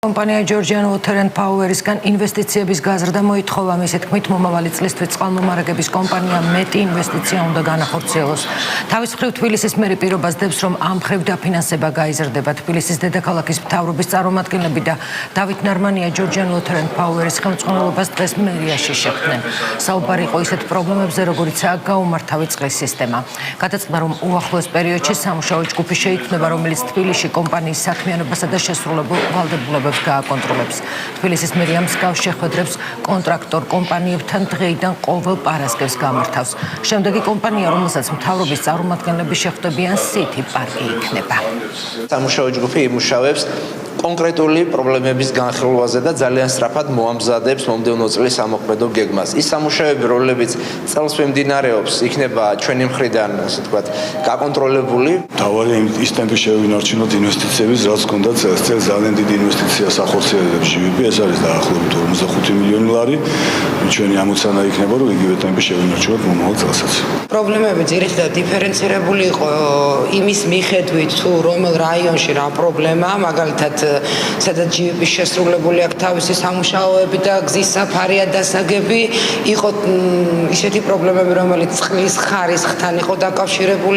Компания Georgian Water and Power-ისგან ინვესტიციების გაზრდა მოითხოვა, მისი თქმით, მომავალი წლისთვის წყალმომარაგების კომპანიამ მეტი ინვესტიცია უნდა განახორციელოს. თავის მხრივ თბილისის მერი პირობას დებს, რომ ამ მხრივ დაფინანსება გაიზრდება. თბილისის დედაქალაქის მთავრობის წარმომადგენლები და დავით ნარმანია Georgian Water and Power-ის ხელმძღვანელობას დღეს მერიაში შეხვდნენ. საუბარი იყო ისეთ პრობლემებზე, როგორიცაა გაუმართავი წყლის სისტემა. გადაწყდა, რომ უახლოეს პერიოდში სამუშაო ჯგუფი შეიქმნება, რომელიც თბილისში კომპანიის საქმიანობასა და შესრულებულ ვალდებულებებს გააკონტროლებს. თბილისის მერია მსგავს შეხვედრებს კონტრაქტორ კომპანიებთან დღეიდან ყოველ პარასკევს გამართავს. შემდეგი კომპანია, რომელსაც მთავრობის წარმომადგენლები შეხვდებიან, City Park-ი იქნება. სამუშაო ჯგუფი იმუშავებს კონკრეტული პრობლემების განხილვაზე და ძალიან სწრაფად მოამზადებს მომდევნო წლის ამოქმედო გეგმას. ის სამუშაოები, რომლებიც წელს მიმდინარეობს, იქნება ჩვენი მხრიდან, ასე ვთქვათ, გაკონტროლებული. თავარი ის ტემპი შევინარჩუნოთ ინვესტიციების, რაც ჰქონდა წელს. წელს ძალიან დიდი ინვესტიციას ახორციელებებს GVP, ეს არის დაახლოებით 45 მილიონი ლარი. ჩვენი ამოცანა იქნება, რომ იგივე ტემპი შევინარჩუნოთ მომავალ წელსაც. პრობლემები ძირითადად დიფერენცირებული იყო იმის მიხედვით, თუ რომელ რაიონში რა პრობლემაა, მაგალითად სადაც GVP-ს შესრულებული აქვს თავისი სამუშაოები და გზის საფარია დასაგები, იყო ისეთი პრობლემები, რომელიც წყლის ხარისხთან იყო დაკავშირებული.